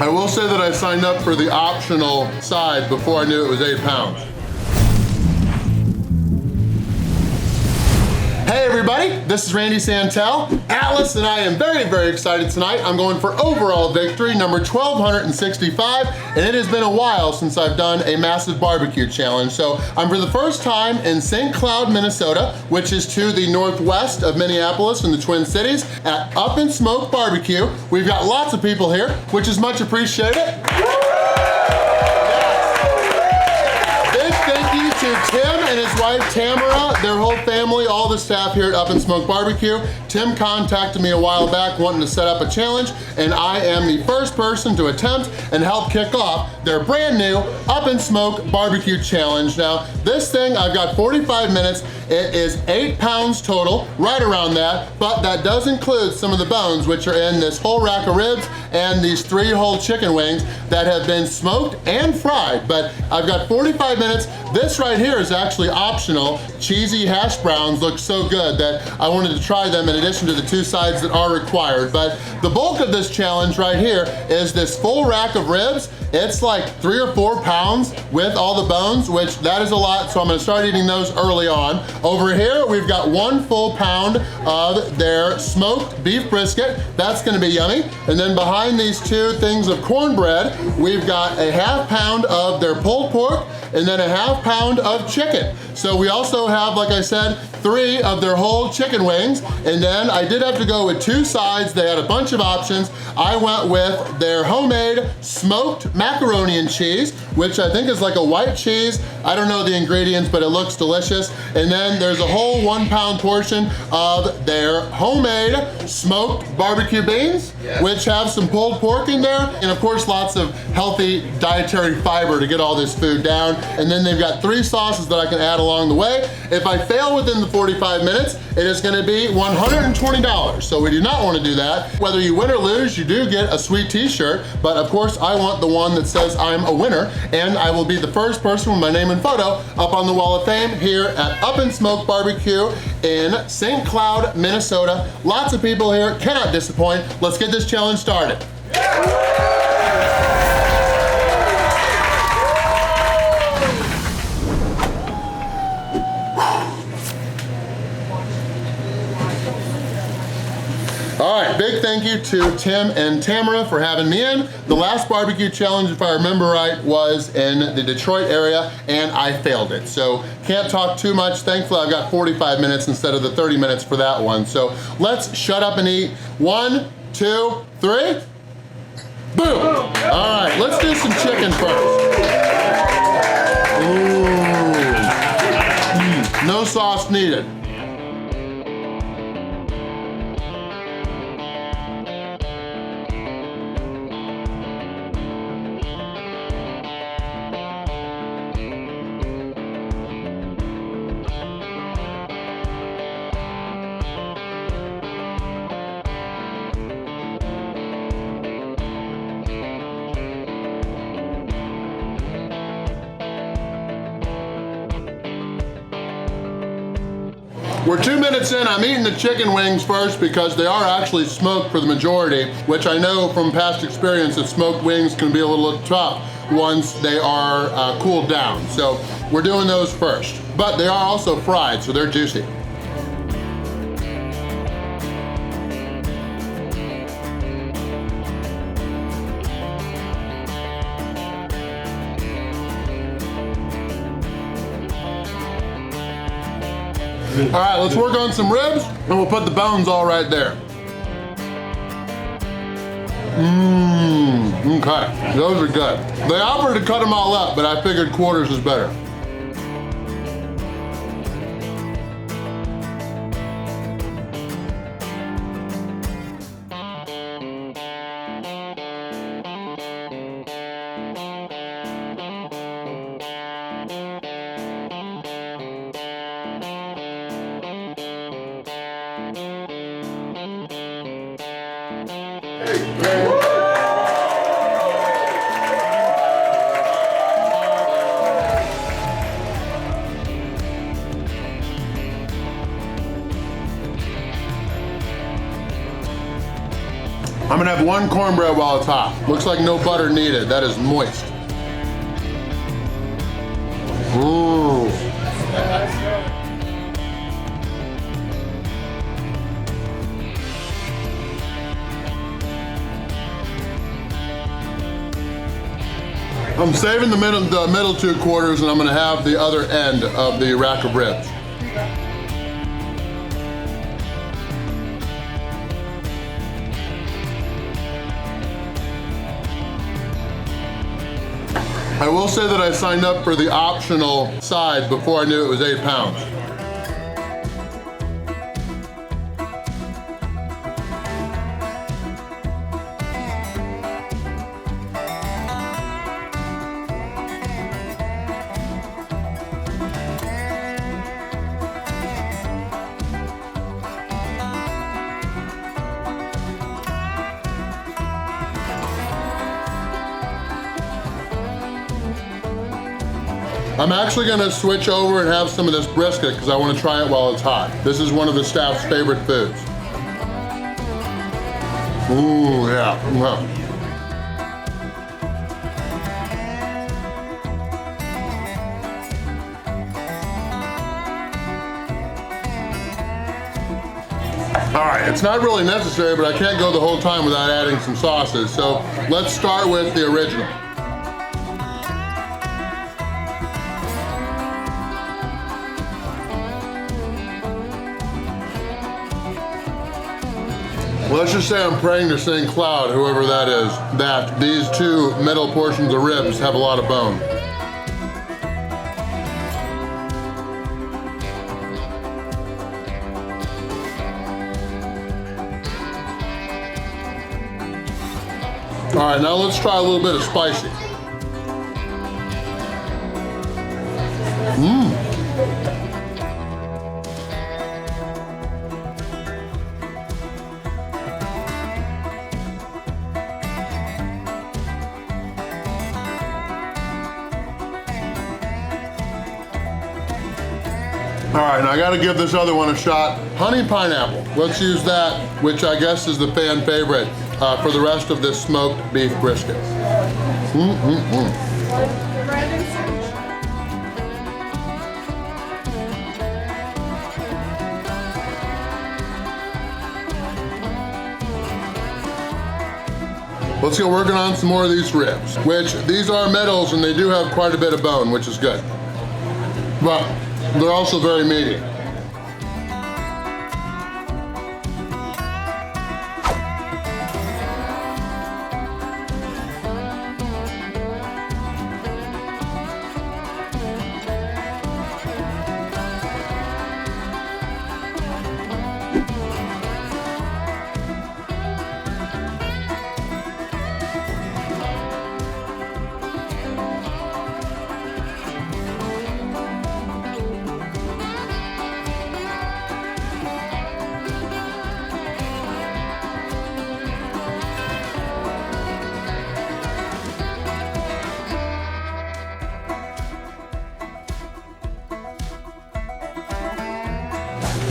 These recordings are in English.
I will say that I signed up for the optional side before I knew it was 8 pounds. Hey everybody, this is Randy Santel. Atlas and I am very, very excited tonight. I'm going for overall victory, number 1,265, and it has been a while since I've done a massive barbecue challenge. So I'm for the first time in St. Cloud, Minnesota, which is to the northwest of Minneapolis in the Twin Cities, at Up In Smoke BBQ. We've got lots of people here, which is much appreciated. To Tim and his wife Tamara, their whole family, all the staff here at Up In Smoke BBQ. Tim contacted me a while back wanting to set up a challenge, and I am the first person to attempt and help kick off their brand new Up In Smoke BBQ challenge. Now, this thing, I've got 45 minutes. It is 8 pounds total, right around that, but that does include some of the bones, which are in this whole rack of ribs and these 3 whole chicken wings that have been smoked and fried. But I've got 45 minutes. This right here is actually optional. Cheesy hash browns look so good that I wanted to try them in addition to the 2 sides that are required. But the bulk of this challenge right here is this full rack of ribs. It's like 3 or 4 pounds with all the bones, which that is a lot, so I'm gonna start eating those early on. Over here, we've got 1 full pound of their smoked beef brisket. That's gonna be yummy. And then behind these 2 things of cornbread, we've got a ½ pound of their pulled pork and then a ½ pound of chicken. So we also have, like I said, 3 of their whole chicken wings. And then I did have to go with 2 sides. They had a bunch of options. I went with their homemade smoked macaroni and cheese, which I think is like a white cheese. I don't know the ingredients, but it looks delicious. And then there's a whole 1 pound portion of their homemade smoked barbecue beans, which have some pulled pork in there. And of course, lots of healthy dietary fiber to get all this food down. And then they've got 3 sauces that I can add along the way. If I fail within the 45 minutes, it is gonna be $120. So we do not wanna do that. Whether you win or lose, you do get a sweet t-shirt, but of course I want the one that says I'm a winner, and I will be the first person with my name and photo up on the Wall of Fame here at Up In Smoke BBQ in St. Cloud, Minnesota. Lots of people here, cannot disappoint. Let's get this challenge started. All right, big thank you to Tim and Tamara for having me in. The last barbecue challenge, if I remember right, was in the Detroit area, and I failed it. So can't talk too much. Thankfully, I've got 45 minutes instead of the 30 minutes for that one. So let's shut up and eat. 1, 2, 3. Boom. All right, let's do some chicken first. Ooh. No sauce needed. We're 2 minutes in. I'm eating the chicken wings first because they are actually smoked for the majority, which I know from past experience that smoked wings can be a little tough once they are cooled down. So we're doing those first. But they are also fried, so they're juicy. All right, let's work on some ribs, and we'll put the bones all right there. Okay, those are good. They offered to cut them all up, but I figured quarters is better. I'm gonna gonna have one cornbread while it's hot. Looks like no butter needed. That is moist. Ooh. I'm saving the middle 2 quarters, and I'm gonna have the other end of the rack of ribs. I will say that I signed up for the optional side before I knew it was 8 pounds. I'm actually gonna switch over and have some of this brisket because I want to try it while it's hot. This is one of the staff's favorite foods. Ooh, yeah. All right, it's not really necessary, but I can't go the whole time without adding some sauces. So let's start with the original. Let's just say I'm praying to St. Cloud, whoever that is, that these 2 middle portions of ribs have a lot of bone. All right, now let's try a little bit of spicy. All right, now I gotta give this other one a shot. Honey pineapple, let's use that, which I guess is the fan favorite for the rest of this smoked beef brisket. Let's get working on some more of these ribs, which these are middles and they do have quite a bit of bone, which is good. But they're also very meaty.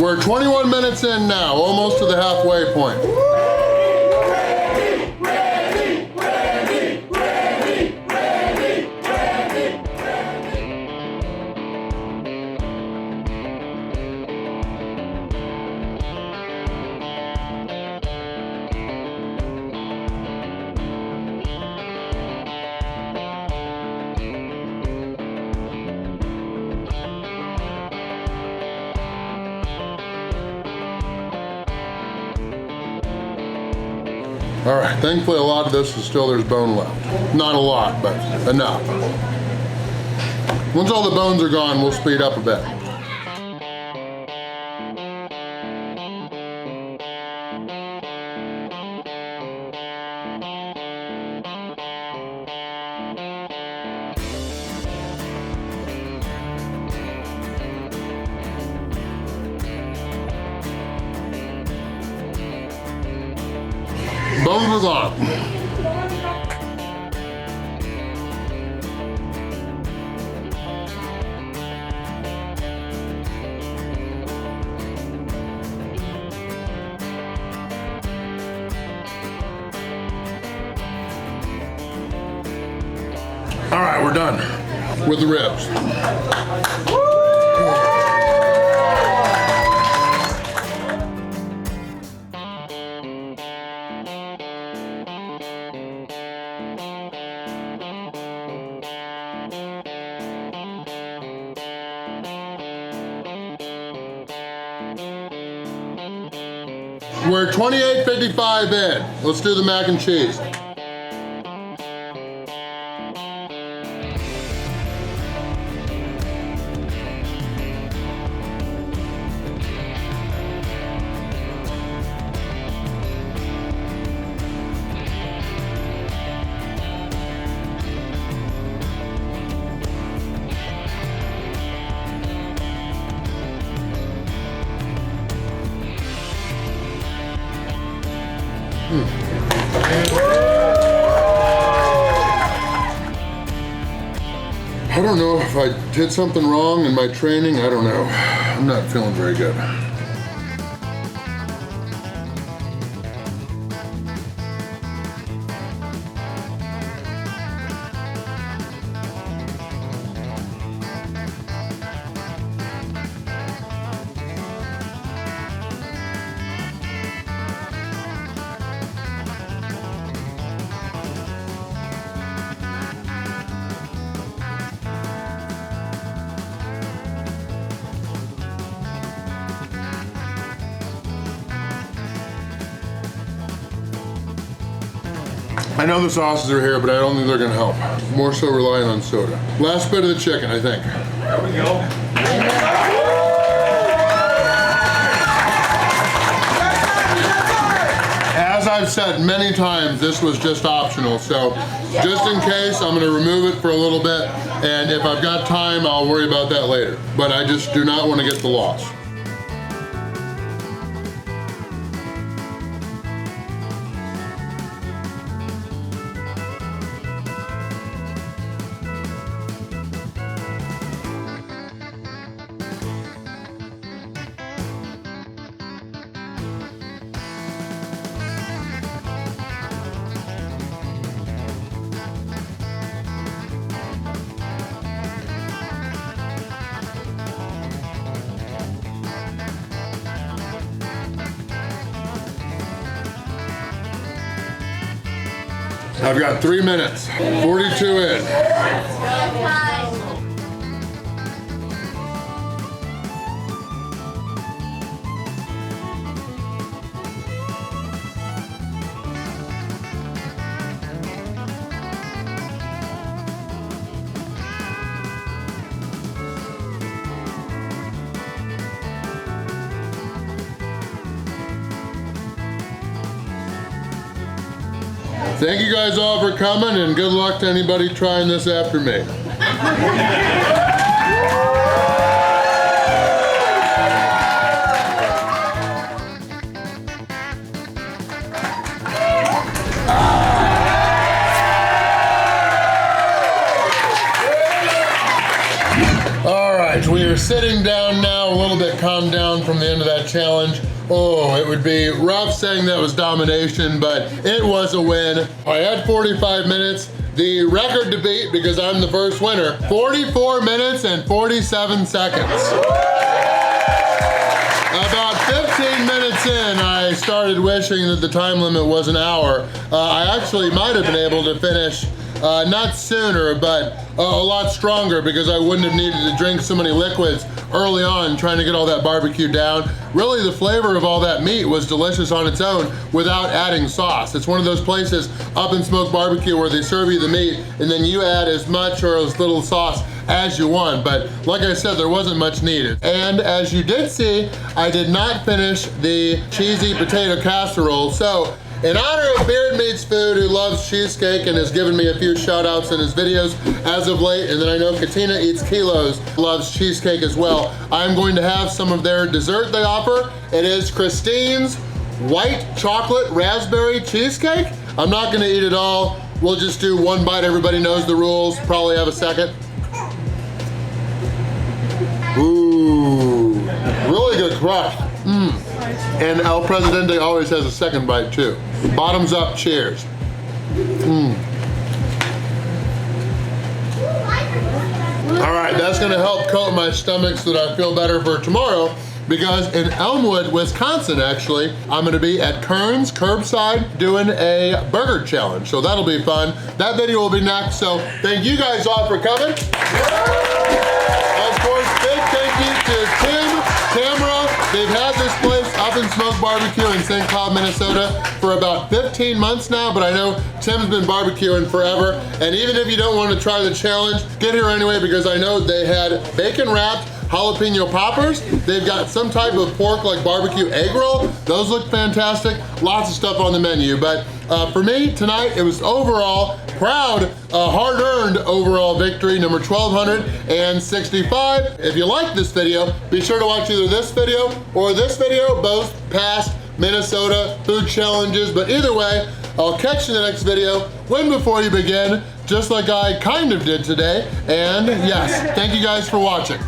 We're 21 minutes in now, almost to the halfway point. All right, thankfully a lot of this is still, there's bone left. Not a lot, but enough. Once all the bones are gone, we'll speed up a bit. Bones are gone. All right, we're done with the ribs. We're 28.55 in. Let's do the mac and cheese. I don't know if I did something wrong in my training. I don't know. I'm not feeling very good. I know the sauces are here, but I don't think they're gonna help. More so relying on soda. Last bit of the chicken, I think. There we go. As I've said many times, this was just optional, so just in case, I'm gonna remove it for a little bit, and if I've got time, I'll worry about that later. But I just do not want to get the loss. I've got 3 minutes, 42 in. Thank you guys all for coming, and good luck to anybody trying this after me. All right, we are sitting down now, a little bit calmed down from the end of that challenge. Oh, it would be rough saying that was domination, but it was a win. I had 45 minutes. The record to beat, because I'm the first winner, 44 minutes and 47 seconds. About 15 minutes in, I started wishing that the time limit was an hour. I actually might have been able to finish not sooner, but a lot stronger, because I wouldn't have needed to drink so many liquids early on trying to get all that barbecue down. Really, the flavor of all that meat was delicious on its own without adding sauce. It's one of those places, Up In Smoke BBQ, where they serve you the meat and then you add as much or as little sauce as you want. But like I said, there wasn't much needed. And as you did see, I did not finish the cheesy potato casserole. So in honor of Beard Meats Food, who loves cheesecake and has given me a few shout outs in his videos as of late, and then I know Katina Eats Kilos loves cheesecake as well, I'm going to have some of their dessert they offer. It is Christine's white chocolate raspberry cheesecake. I'm not gonna eat it all. We'll just do one bite. Everybody knows the rules. Probably have a second. Ooh, really good crust. And El Presidente always has a second bite too. Bottoms up, cheers. right, that's gonna help coat my stomach so that I feel better for tomorrow, because in Elmwood, Wisconsin, actually, I'm gonna be at Kern's Curbside doing a burger challenge, so that'll be fun. That video will be next, so thank you guys all for coming. Of course, big thank you to Tim, Tamara. They've had this place, Up In Smoke BBQ in St. Cloud, Minnesota, for about 15 months now, but I know Tim's been barbecuing forever, and even if you don't want to try the challenge, get here anyway, because I know they had bacon wrapped jalapeno poppers. They've got some type of pork like barbecue egg roll. Those look fantastic. Lots of stuff on the menu, but for me tonight, it was overall proud, hard-earned overall victory, number 1,265. If you like this video, be sure to watch either this video or this video, both past Minnesota food challenges, but either way, I'll catch you in the next video. Win before you begin, just like I kind of did today, and yes, thank you guys for watching.